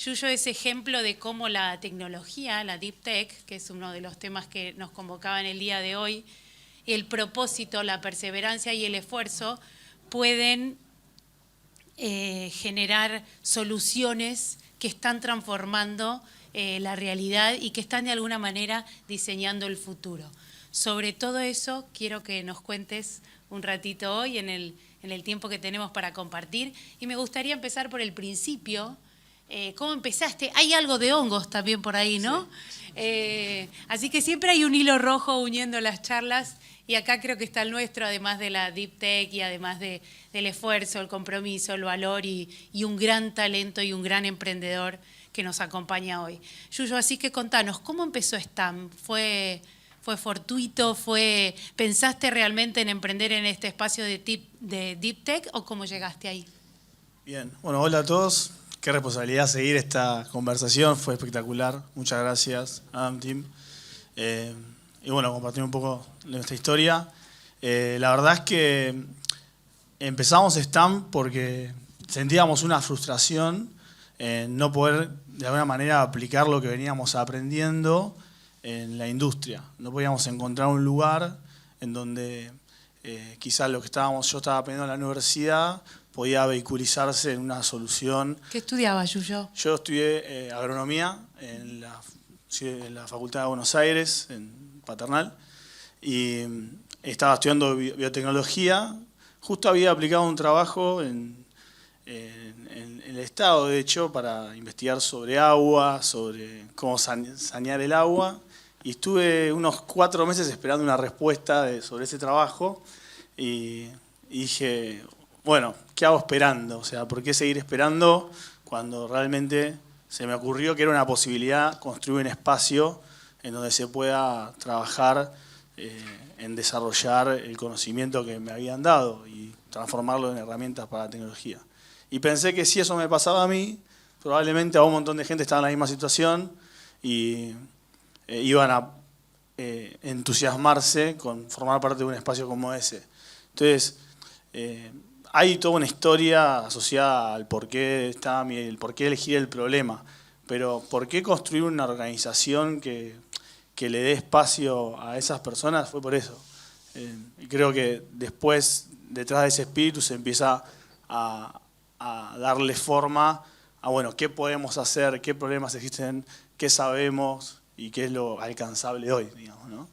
Yuyo es ejemplo de cómo la tecnología, la Deep Tech, que es uno de los temas que nos convocaba en el día de hoy, el propósito, la perseverancia y el esfuerzo pueden generar soluciones que están transformando la realidad y que están de alguna manera diseñando el futuro. Sobre todo eso quiero que nos cuentes un ratito hoy en el tiempo que tenemos para compartir. Y me gustaría empezar por el principio. ¿Cómo empezaste? Hay algo de hongos también por ahí, ¿no? Sí. Así que siempre hay un hilo rojo uniendo las charlas y acá creo que está el nuestro, además de la Deep Tech y además del esfuerzo, el compromiso, el valor y un gran talento y un gran emprendedor que nos acompaña hoy. Yuyo, así que contanos, ¿cómo empezó STAM? ¿Fue fortuito? ¿Pensaste realmente en emprender en este espacio de Deep Tech o cómo llegaste ahí? Bien, bueno, hola a todos. Qué responsabilidad seguir esta conversación, fue espectacular. Muchas gracias, Adam Team. Y bueno, compartir un poco de nuestra historia. La verdad es que empezamos STAM porque sentíamos una frustración en no poder de alguna manera aplicar lo que veníamos aprendiendo en la industria. No podíamos encontrar un lugar en donde quizás lo que yo estaba aprendiendo en la universidad podía vehiculizarse en una solución. ¿Qué estudiabas, Yuyo? Yo estudié agronomía en la Facultad de Buenos Aires, en Paternal, y estaba estudiando biotecnología. Justo había aplicado un trabajo en el Estado, de hecho, para investigar sobre agua, sobre cómo sanear el agua, y estuve unos 4 meses esperando una respuesta sobre ese trabajo, y dije, bueno, ¿qué hago esperando? O sea, ¿por qué seguir esperando cuando realmente se me ocurrió que era una posibilidad construir un espacio en donde se pueda trabajar en desarrollar el conocimiento que me habían dado y transformarlo en herramientas para la tecnología? Y pensé que si eso me pasaba a mí, probablemente a un montón de gente estaba en la misma situación y iban a entusiasmarse con formar parte de un espacio como ese. Entonces, hay toda una historia asociada al por qué STAM y el por qué elegir el problema, pero ¿por qué construir una organización que le dé espacio a esas personas? Fue por eso. Y creo que después, detrás de ese espíritu, se empieza a darle forma a, bueno, qué podemos hacer, qué problemas existen, qué sabemos y qué es lo alcanzable hoy, digamos, ¿no?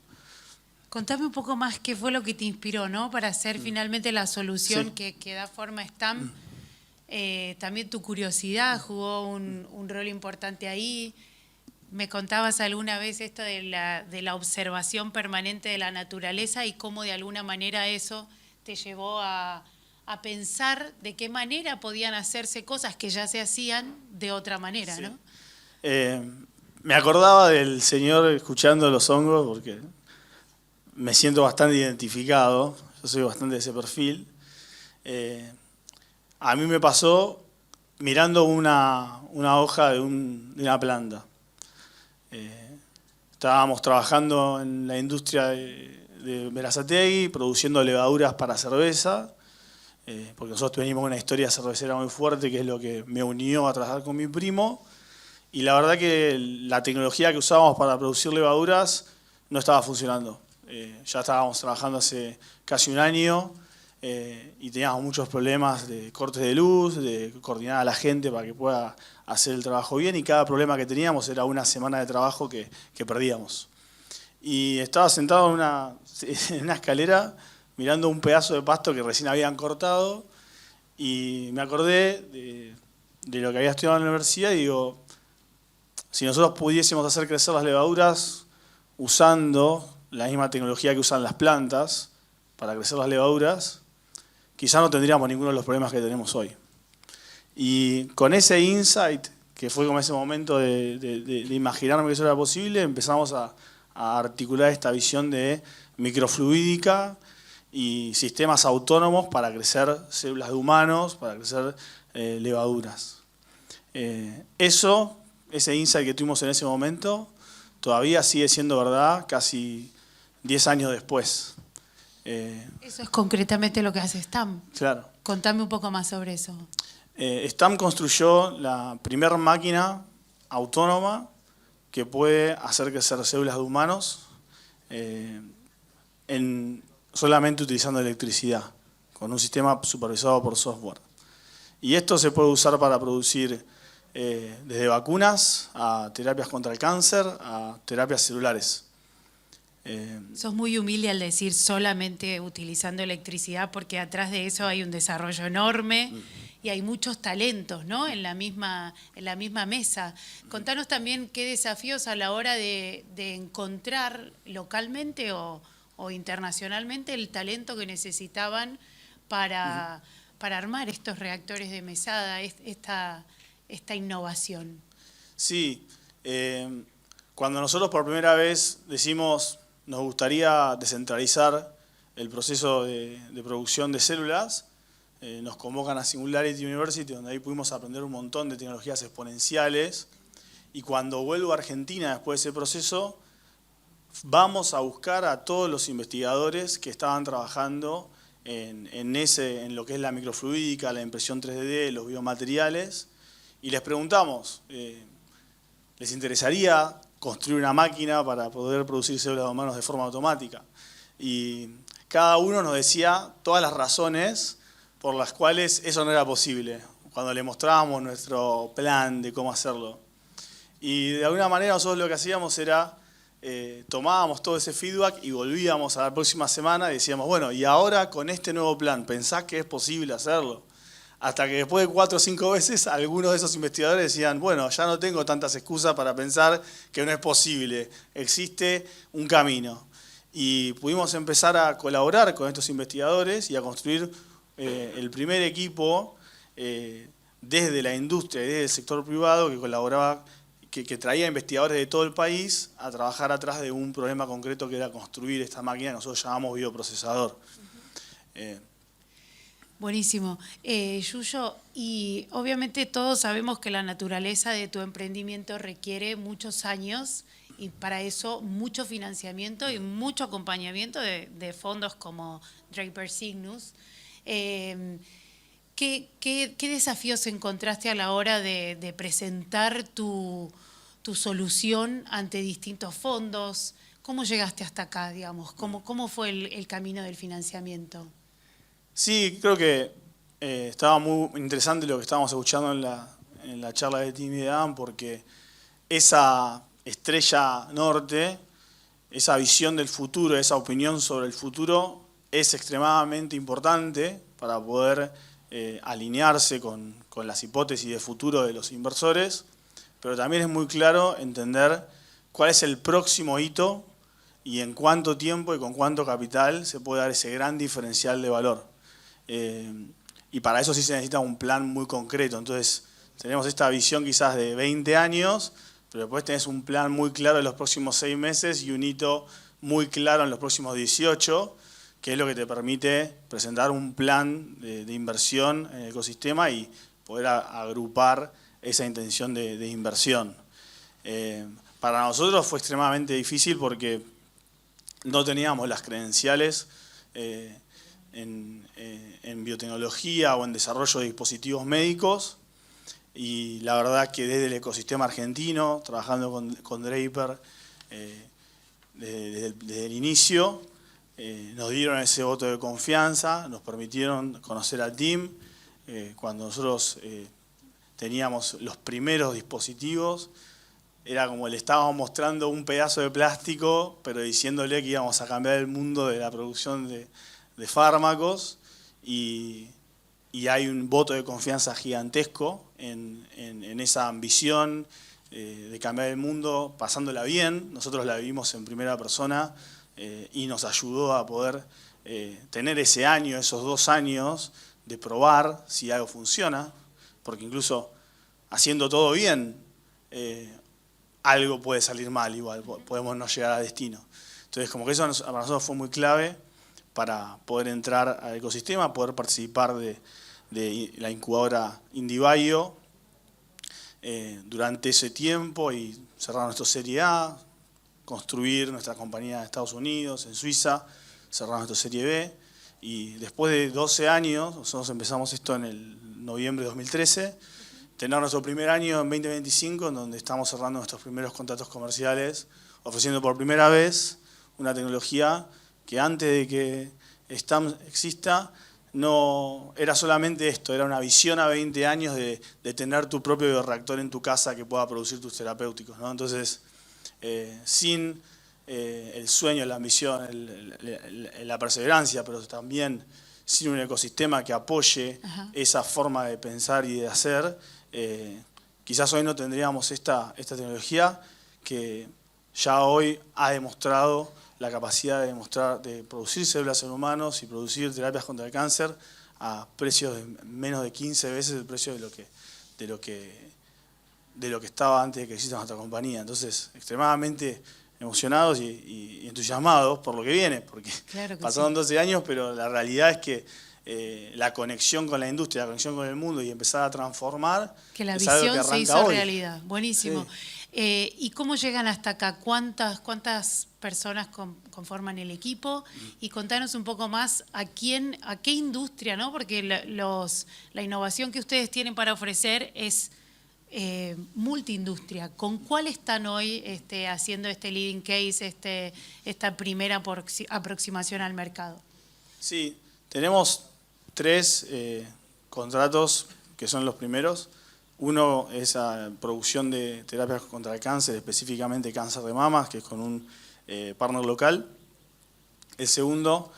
Contame un poco más qué fue lo que te inspiró, ¿no? Para hacer finalmente la solución Sí. que da forma a STAM. También tu curiosidad jugó un rol importante ahí. Me contabas alguna vez esto de la observación permanente de la naturaleza y cómo de alguna manera eso te llevó a pensar de qué manera podían hacerse cosas que ya se hacían de otra manera, Sí. ¿no? Me acordaba del señor escuchando los hongos porque me siento bastante identificado, yo soy bastante de ese perfil. A mí me pasó mirando una hoja de una planta. Estábamos trabajando en la industria de Berazategui, produciendo levaduras para cerveza, porque nosotros venimos una historia cervecera muy fuerte, que es lo que me unió a trabajar con mi primo, y la verdad que la tecnología que usábamos para producir levaduras no estaba funcionando. Ya estábamos trabajando hace casi un año y teníamos muchos problemas de cortes de luz, de coordinar a la gente para que pueda hacer el trabajo bien, y cada problema que teníamos era una semana de trabajo que perdíamos. Y estaba sentado en una escalera mirando un pedazo de pasto que recién habían cortado y me acordé de lo que había estudiado en la universidad y digo, si nosotros pudiésemos hacer crecer las levaduras usando la misma tecnología que usan las plantas para crecer las levaduras, quizá no tendríamos ninguno de los problemas que tenemos hoy. Y con ese insight, que fue como ese momento de imaginarme que eso era posible, empezamos a articular esta visión de microfluídica y sistemas autónomos para crecer células de humanos, para crecer levaduras. Ese insight que tuvimos en ese momento todavía sigue siendo verdad casi 10 años después. Eso es concretamente lo que hace STAM. Claro. Contame un poco más sobre eso. STAM construyó la primera máquina autónoma que puede hacer crecer células de humanos solamente utilizando electricidad, con un sistema supervisado por software. Y esto se puede usar para producir desde vacunas a terapias contra el cáncer, a terapias celulares. Sos muy humilde al decir solamente utilizando electricidad, porque atrás de eso hay un desarrollo enorme y hay muchos talentos, ¿no? en la misma mesa. Contanos también qué desafíos a la hora de encontrar localmente o internacionalmente el talento que necesitaban para armar estos reactores de mesada, esta innovación. Sí, cuando nosotros por primera vez decimos nos gustaría descentralizar el proceso de producción de células, nos convocan a Singularity University, donde ahí pudimos aprender un montón de tecnologías exponenciales. Y cuando vuelvo a Argentina después de ese proceso, vamos a buscar a todos los investigadores que estaban trabajando en lo que es la microfluídica, la impresión 3D, los biomateriales, y les preguntamos, ¿les interesaría construir una máquina para poder producir células de humanos de forma automática? Y cada uno nos decía todas las razones por las cuales eso no era posible, cuando le mostrábamos nuestro plan de cómo hacerlo. Y de alguna manera nosotros lo que hacíamos era, tomábamos todo ese feedback y volvíamos a la próxima semana y decíamos, bueno, y ahora con este nuevo plan, ¿pensás que es posible hacerlo? Hasta que después de 4 o 5 veces, algunos de esos investigadores decían, bueno, ya no tengo tantas excusas para pensar que no es posible, existe un camino. Y pudimos empezar a colaborar con estos investigadores y a construir el primer equipo desde la industria y desde el sector privado que colaboraba, que traía investigadores de todo el país a trabajar atrás de un problema concreto que era construir esta máquina que nosotros llamamos bioprocesador. Buenísimo. Yuyo, y obviamente todos sabemos que la naturaleza de tu emprendimiento requiere muchos años y para eso mucho financiamiento y mucho acompañamiento de fondos como Draper Cygnus. ¿Qué desafíos encontraste a la hora de presentar tu solución ante distintos fondos? ¿Cómo llegaste hasta acá, digamos? ¿Cómo fue el camino del financiamiento? Sí, creo que estaba muy interesante lo que estábamos escuchando en la charla de Tim y de Adam, porque esa estrella norte, esa visión del futuro, esa opinión sobre el futuro es extremadamente importante para poder alinearse con las hipótesis de futuro de los inversores, pero también es muy claro entender cuál es el próximo hito y en cuánto tiempo y con cuánto capital se puede dar ese gran diferencial de valor. Y para eso sí se necesita un plan muy concreto. Entonces tenemos esta visión quizás de 20 años, pero después tenés un plan muy claro en los próximos 6 meses y un hito muy claro en los próximos 18, que es lo que te permite presentar un plan de inversión en el ecosistema y poder agrupar esa intención de inversión. Para nosotros fue extremadamente difícil porque no teníamos las credenciales en biotecnología o en desarrollo de dispositivos médicos, y la verdad que desde el ecosistema argentino, trabajando con Draper desde el inicio, nos dieron ese voto de confianza, nos permitieron conocer al team. Cuando nosotros teníamos los primeros dispositivos, era como le estábamos mostrando un pedazo de plástico, pero diciéndole que íbamos a cambiar el mundo de la producción de fármacos, y hay un voto de confianza gigantesco en esa ambición de cambiar el mundo pasándola bien. Nosotros la vivimos en primera persona y nos ayudó a poder tener ese año, esos 2 años de probar si algo funciona, porque incluso haciendo todo bien, algo puede salir mal igual, podemos no llegar a destino. Entonces como que eso para nosotros fue muy clave para poder entrar al ecosistema, poder participar de la incubadora IndieBio durante ese tiempo y cerrar nuestra Serie A, construir nuestra compañía en Estados Unidos, en Suiza, cerrar nuestra Serie B Y después de 12 años, nosotros empezamos esto en el noviembre de 2013, tener nuestro primer año en 2025, en donde estamos cerrando nuestros primeros contratos comerciales, ofreciendo por primera vez una tecnología que antes de que STAM exista, no era solamente esto, era una visión a 20 años de tener tu propio bioreactor en tu casa que pueda producir tus terapéuticos, ¿no? Entonces, sin el sueño, la ambición, la perseverancia, pero también sin un ecosistema que apoye esa forma de pensar y de hacer, quizás hoy no tendríamos esta tecnología que ya hoy ha demostrado la capacidad de producir células en humanos y producir terapias contra el cáncer a precios de menos de 15 veces el precio de lo que estaba antes de que exista nuestra compañía. Entonces, extremadamente emocionados y entusiasmados por lo que viene, porque claro que pasaron sí. 12 años, pero la realidad es que la conexión con la industria, la conexión con el mundo y empezar a transformar, que la es algo que visión se arranca hizo hoy. realidad. Buenísimo. Sí. ¿Y cómo llegan hasta acá? ¿Cuántas personas conforman el equipo? Y contanos un poco más a qué industria, ¿no? Porque la innovación que ustedes tienen para ofrecer es multiindustria. ¿Con cuál están hoy haciendo este leading case, esta primera aproximación al mercado? Sí, tenemos 3 contratos que son los primeros. Uno es a producción de terapias contra el cáncer, específicamente cáncer de mamas, que es con un partner local. El segundo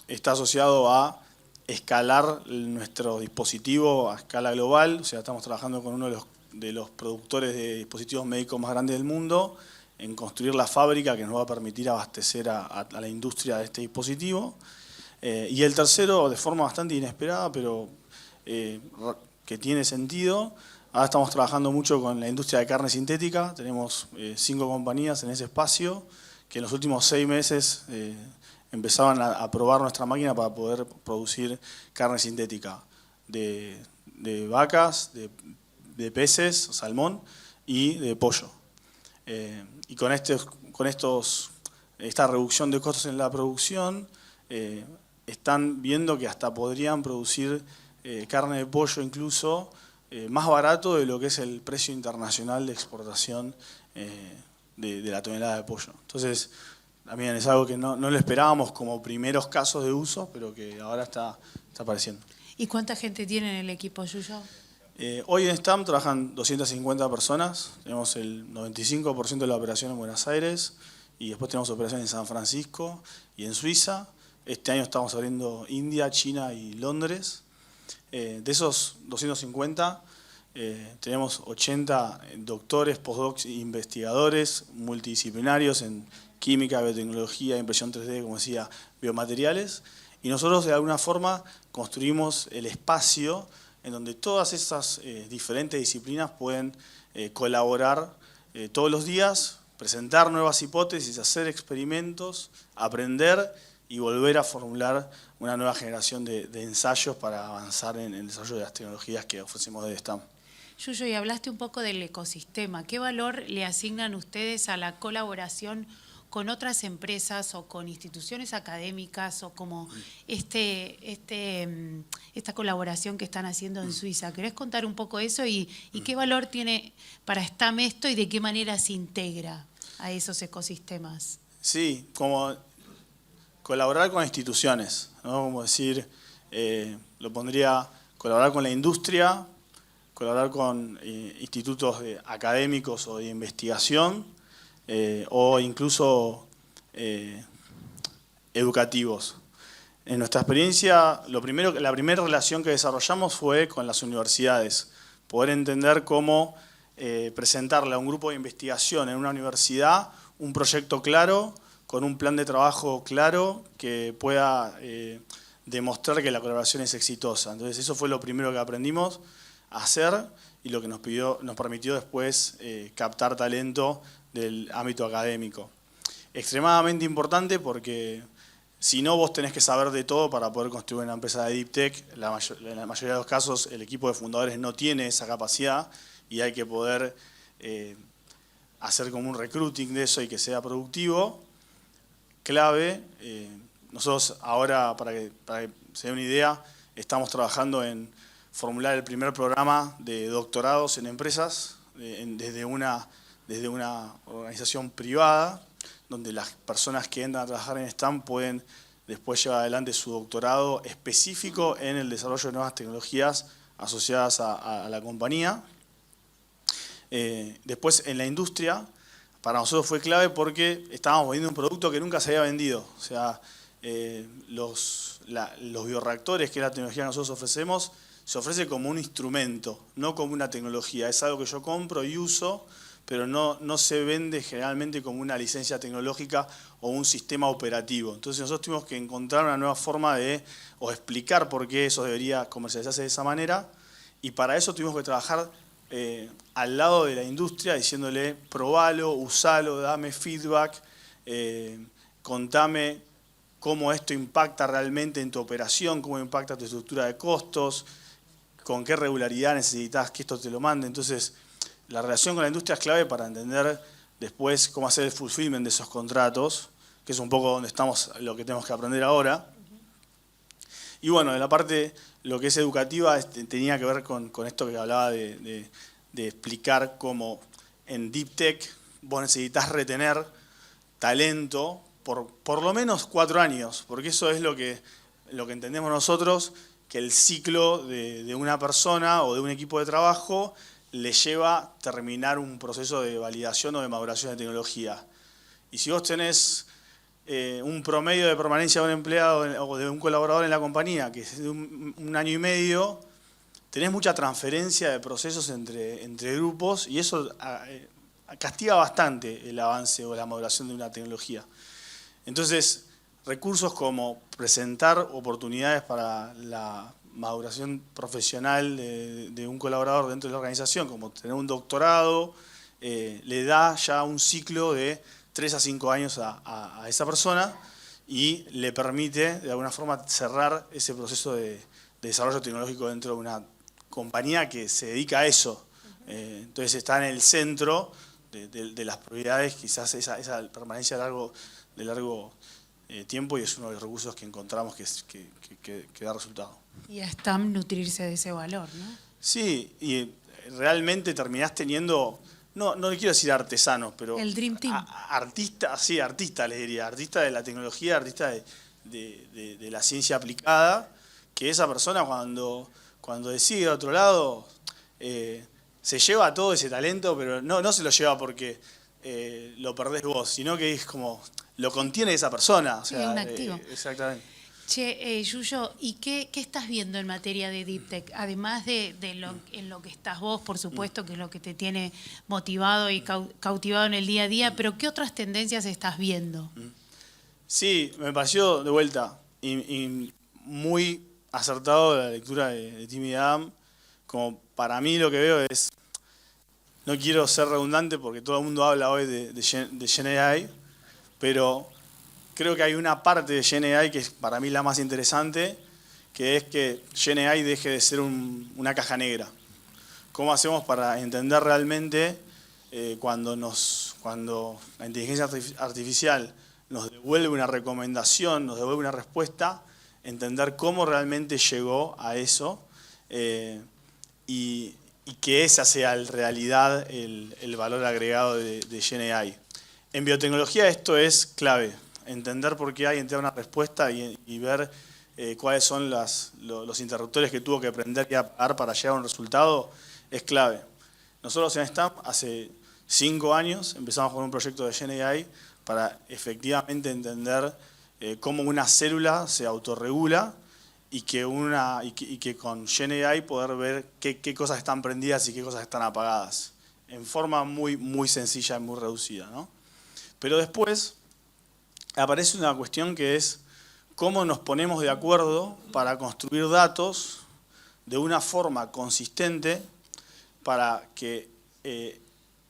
está asociado a escalar nuestro dispositivo a escala global, o sea, estamos trabajando con uno de los productores de dispositivos médicos más grandes del mundo en construir la fábrica que nos va a permitir abastecer a la industria de este dispositivo. Y el tercero, de forma bastante inesperada, pero que tiene sentido, ahora estamos trabajando mucho con la industria de carne sintética, tenemos 5 compañías en ese espacio que en los últimos 6 meses empezaban a probar nuestra máquina para poder producir carne sintética de vacas, de peces, salmón y de pollo. Y con esta reducción de costos en la producción, están viendo que hasta podrían producir carne de pollo incluso más barato de lo que es el precio internacional de exportación de la tonelada de pollo. Entonces, también es algo que no lo esperábamos como primeros casos de uso, pero que ahora está apareciendo. ¿Y cuánta gente tiene en el equipo, Yuyo? Hoy en STAM trabajan 250 personas, tenemos el 95% de la operación en Buenos Aires y después tenemos operaciones en San Francisco y en Suiza. Este año estamos abriendo India, China y Londres. De esos 250 tenemos 80 doctores, postdocs e investigadores multidisciplinarios en química, biotecnología, impresión 3D, como decía, biomateriales. Y nosotros de alguna forma construimos el espacio en donde todas esas diferentes disciplinas pueden colaborar todos los días, presentar nuevas hipótesis, hacer experimentos, aprender y volver a formular una nueva generación de ensayos para avanzar en el desarrollo de las tecnologías que ofrecemos desde STAM. Yuyo, y hablaste un poco del ecosistema. ¿Qué valor le asignan ustedes a la colaboración con otras empresas o con instituciones académicas o como esta colaboración que están haciendo en Suiza? ¿Querés contar un poco eso y qué valor tiene para STAM esto y de qué manera se integra a esos ecosistemas? Sí, como colaborar con instituciones, ¿no? Como decir, lo pondría, colaborar con la industria, colaborar con institutos académicos o de investigación, o incluso educativos. En nuestra experiencia, la primera relación que desarrollamos fue con las universidades. Poder entender cómo presentarle a un grupo de investigación en una universidad un proyecto claro, con un plan de trabajo claro que pueda demostrar que la colaboración es exitosa. Entonces eso fue lo primero que aprendimos a hacer y lo que nos permitió después captar talento del ámbito académico. Extremadamente importante porque si no, vos tenés que saber de todo para poder construir una empresa de Deep Tech. En la mayoría de los casos el equipo de fundadores no tiene esa capacidad y hay que poder hacer como un recruiting de eso y que sea productivo. Clave, nosotros ahora, para que se dé una idea, estamos trabajando en formular el primer programa de doctorados en empresas desde una organización privada, donde las personas que entran a trabajar en STAM pueden después llevar adelante su doctorado específico en el desarrollo de nuevas tecnologías asociadas a la compañía. Después, en la industria, para nosotros fue clave porque estábamos vendiendo un producto que nunca se había vendido. O sea, los bioreactores, que es la tecnología que nosotros ofrecemos, se ofrece como un instrumento, no como una tecnología. Es algo que yo compro y uso, pero no se vende generalmente como una licencia tecnológica o un sistema operativo. Entonces nosotros tuvimos que encontrar una nueva forma o explicar por qué eso debería comercializarse de esa manera, y para eso tuvimos que trabajar al lado de la industria, diciéndole: probalo, usalo, dame feedback, contame cómo esto impacta realmente en tu operación, cómo impacta tu estructura de costos, con qué regularidad necesitas que esto te lo mande. Entonces, la relación con la industria es clave para entender después cómo hacer el fulfillment de esos contratos, que es un poco donde estamos, lo que tenemos que aprender ahora. Y bueno, de la parte, lo que es educativa, tenía que ver con esto que hablaba de explicar cómo en Deep Tech vos necesitas retener talento por lo menos 4 años, porque eso es lo que entendemos nosotros, que el ciclo de una persona o de un equipo de trabajo le lleva a terminar un proceso de validación o de maduración de tecnología. Y si vos tenés un promedio de permanencia de un empleado o de un colaborador en la compañía que es de un año y medio, tenés mucha transferencia de procesos entre grupos, y eso castiga bastante el avance o la maduración de una tecnología. Entonces, recursos como presentar oportunidades para la maduración profesional de un colaborador dentro de la organización, como tener un doctorado, le da ya un ciclo de 3 a 5 años a esa persona y le permite de alguna forma cerrar ese proceso de desarrollo tecnológico dentro de una compañía que se dedica a eso. Entonces está en el centro de las prioridades, quizás esa permanencia de largo tiempo, y es uno de los recursos que encontramos que da resultado. Y a STAM nutrirse de ese valor, ¿no? Sí, y realmente terminás teniendo, no le quiero decir artesanos, pero el Dream Team. Artista les diría, artista de la tecnología, artista de la ciencia aplicada, que esa persona cuando decide a otro lado, se lleva todo ese talento, pero no se lo lleva porque lo perdés vos, sino que es como, lo contiene esa persona. O sea, sí, es un activo. Exactamente. Che, Yuyo, ¿y qué estás viendo en materia de Deep Tech? Además en lo que estás vos, por supuesto, que es lo que te tiene motivado y cautivado en el día a día, pero ¿qué otras tendencias estás viendo? Sí, me pareció de vuelta y muy acertado la lectura de Tim y Adam. Como para mí lo que veo es, no quiero ser redundante porque todo el mundo habla hoy de GenAI, pero creo que hay una parte de GenAI que es para mí la más interesante, que es que GenAI deje de ser una caja negra. ¿Cómo hacemos para entender realmente cuando la inteligencia artificial nos devuelve una recomendación, nos devuelve una respuesta, entender cómo realmente llegó a eso y que esa sea en realidad el valor agregado de GenAI? En biotecnología esto es clave. Entender por qué hay, entender una respuesta y ver cuáles son los interruptores que tuvo que prender y apagar para llegar a un resultado es clave. Nosotros en STAM hace 5 años empezamos con un proyecto de GenAI para efectivamente entender cómo una célula se autorregula y que con GenAI poder ver qué cosas están prendidas y qué cosas están apagadas, en forma muy, muy sencilla y muy reducida, ¿no? Pero después aparece una cuestión que es cómo nos ponemos de acuerdo para construir datos de una forma consistente para que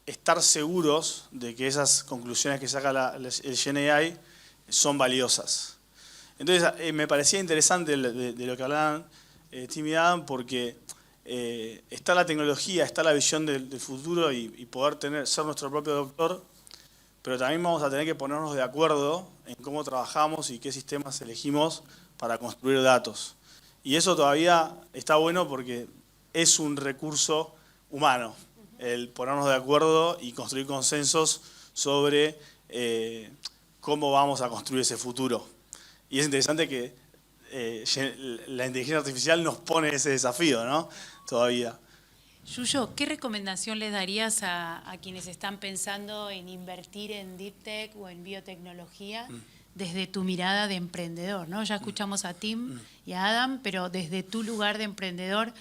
estar seguros de que esas conclusiones que saca el GenAI son valiosas. Entonces me parecía interesante de lo que hablaban Tim y Adam, porque está la tecnología, está la visión del futuro y poder ser nuestro propio doctor, pero también vamos a tener que ponernos de acuerdo en cómo trabajamos y qué sistemas elegimos para construir datos. Y eso todavía está bueno porque es un recurso humano, el ponernos de acuerdo y construir consensos sobre cómo vamos a construir ese futuro. Y es interesante que la inteligencia artificial nos pone ese desafío, ¿no? Todavía. Yuyo, ¿qué recomendación les darías a quienes están pensando en invertir en Deep Tech o en biotecnología desde tu mirada de emprendedor, ¿no? Ya escuchamos a Tim y a Adam, pero desde tu lugar de emprendedor,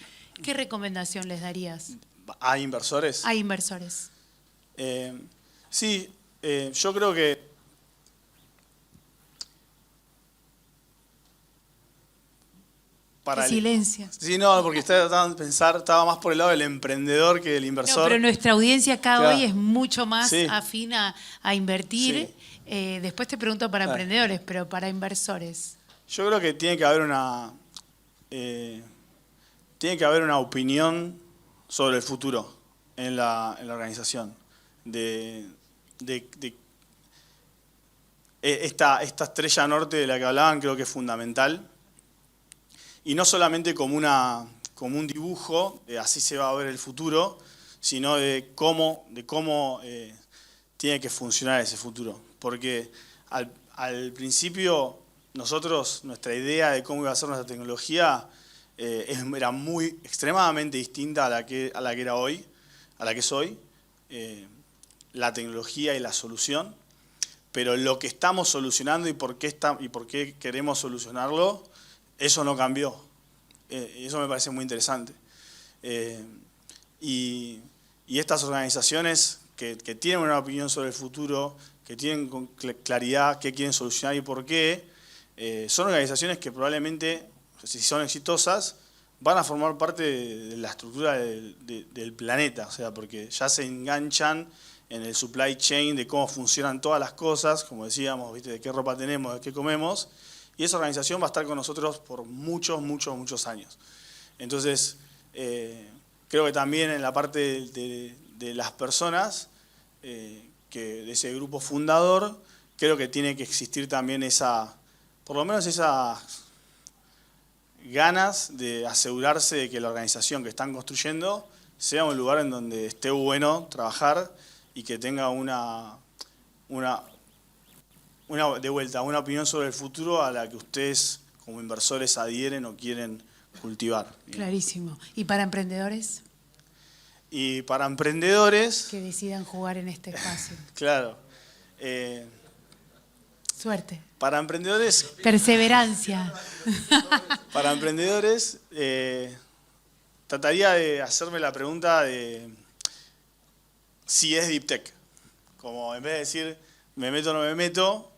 ¿qué recomendación les darías? ¿A inversores? A inversores. Sí, yo creo que para silencio. Sí, no, porque estaba tratando de pensar, estaba más por el lado del emprendedor que del inversor. No, pero nuestra audiencia acá claro. hoy es mucho más sí. afín a invertir. Sí. Después te pregunto para emprendedores, pero para inversores. Yo creo que tiene que haber una opinión sobre el futuro en la organización. Esta estrella norte de la que hablaban creo que es fundamental. Y no solamente como un dibujo, así se va a ver el futuro, sino de cómo tiene que funcionar ese futuro. Porque al principio nuestra idea de cómo iba a ser nuestra tecnología era extremadamente distinta a la que era hoy, a la que es hoy, la tecnología y la solución. Pero lo que estamos solucionando y por qué queremos solucionarlo, eso no cambió. Eso me parece muy interesante. Y estas organizaciones que tienen una opinión sobre el futuro, que tienen con claridad qué quieren solucionar y por qué, son organizaciones que probablemente, si son exitosas, van a formar parte de la estructura del planeta. O sea, porque ya se enganchan en el supply chain de cómo funcionan todas las cosas, como decíamos, ¿viste? De qué ropa tenemos, de qué comemos. Y esa organización va a estar con nosotros por muchos, muchos, muchos años. Entonces, creo que también en la parte de las personas, de ese grupo fundador, creo que tiene que existir también por lo menos esas ganas de asegurarse de que la organización que están construyendo sea un lugar en donde esté bueno trabajar y que tenga una opinión sobre el futuro a la que ustedes como inversores adhieren o quieren cultivar. Clarísimo. ¿Y para emprendedores? Y para emprendedores... Que decidan jugar en este espacio. Claro. Suerte. Para emprendedores... Perseverancia. Para emprendedores, trataría de hacerme la pregunta de si es Deep Tech. Como en vez de decir me meto o no me meto,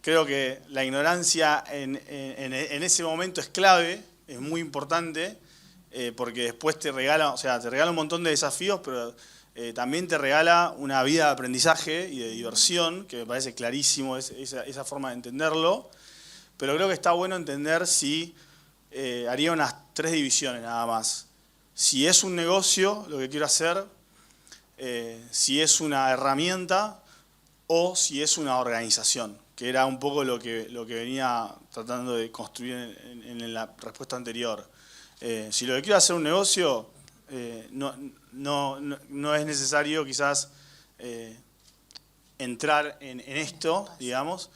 creo que la ignorancia en ese momento es clave, es muy importante, porque después te regala un montón de desafíos, pero también te regala una vida de aprendizaje y de diversión, que me parece clarísimo esa forma de entenderlo. Pero creo que está bueno entender si haría unas 3 divisiones nada más. Si es un negocio lo que quiero hacer, si es una herramienta o si es una organización, que era un poco lo que venía tratando de construir en la respuesta anterior. Si lo que quiero hacer un negocio, no es necesario quizás entrar en esto, digamos.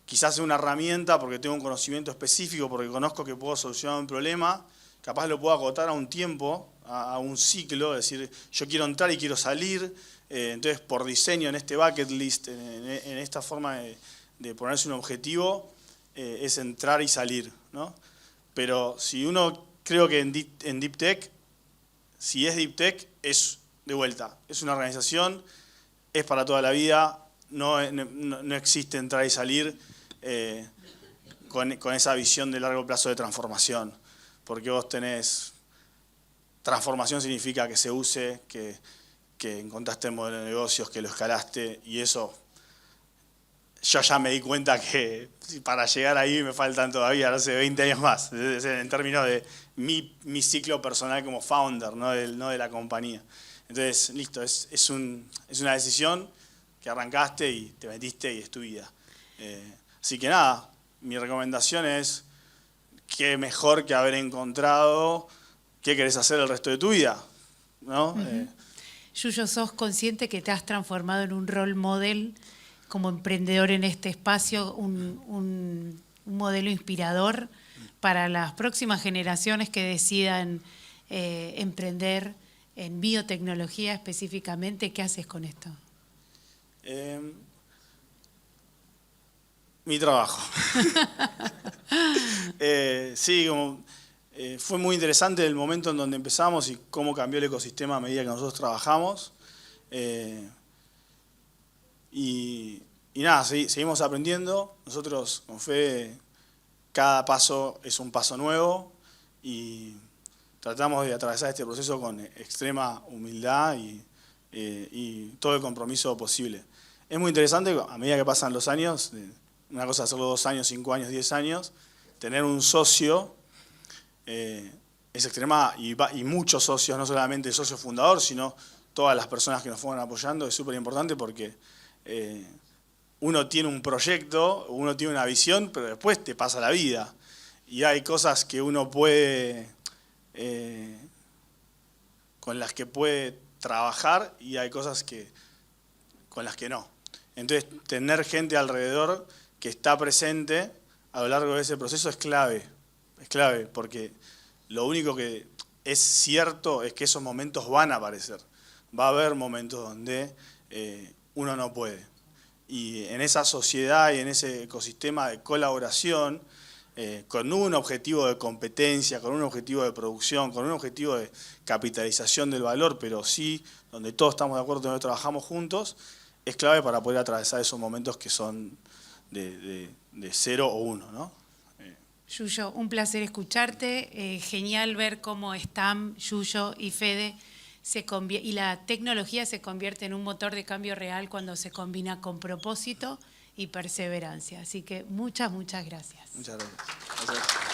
Quizás sea una herramienta porque tengo un conocimiento específico, porque conozco que puedo solucionar un problema, capaz lo puedo acotar a un tiempo, a un ciclo, es decir, yo quiero entrar y quiero salir, entonces por diseño en este bucket list, en esta forma de ponerse un objetivo, es entrar y salir, ¿no? Pero si uno, creo que en Deep Tech, si es Deep Tech, es de vuelta, es una organización, es para toda la vida, no existe entrar y salir con esa visión de largo plazo de transformación, porque vos tenés, transformación significa que se use, que encontraste el modelo de negocios, que lo escalaste, y eso yo ya me di cuenta que para llegar ahí me faltan todavía, no sé, 20 años más, en términos de mi ciclo personal como founder, no de la compañía. Entonces, listo, es una decisión, que arrancaste y te metiste y es tu vida. Así que nada, mi recomendación es qué mejor que haber encontrado qué querés hacer el resto de tu vida, ¿no? Yuyo, ¿sos consciente que te has transformado en un role model como emprendedor en este espacio, un modelo inspirador para las próximas generaciones que decidan emprender en biotecnología específicamente? ¿Qué haces con esto? Mi trabajo. Sí, fue muy interesante el momento en donde empezamos y cómo cambió el ecosistema a medida que nosotros trabajamos. Y nada, seguimos aprendiendo. Nosotros con Fede, cada paso es un paso nuevo y tratamos de atravesar este proceso con extrema humildad y todo el compromiso posible. Es muy interesante, a medida que pasan los años, una cosa es hacerlo 2 años, 5 años, 10 años, tener un socio es extrema, y muchos socios, no solamente el socio fundador, sino todas las personas que nos fueron apoyando, es súper importante porque uno tiene un proyecto, uno tiene una visión, pero después te pasa la vida. Y hay cosas que uno puede, con las que puede trabajar y hay cosas con las que no. Entonces, tener gente alrededor que está presente a lo largo de ese proceso es clave porque lo único que es cierto es que esos momentos van a aparecer. Va a haber momentos donde uno no puede. Y en esa sociedad y en ese ecosistema de colaboración, con un objetivo de competencia, con un objetivo de producción, con un objetivo de capitalización del valor, pero sí donde todos estamos de acuerdo, donde trabajamos juntos, es clave para poder atravesar esos momentos que son de 0 o 1, ¿no? Yuyo, un placer escucharte, genial ver cómo Stam, Yuyo y Fede y la tecnología se convierte en un motor de cambio real cuando se combina con propósito y perseverancia. Así que muchas gracias. Muchas gracias.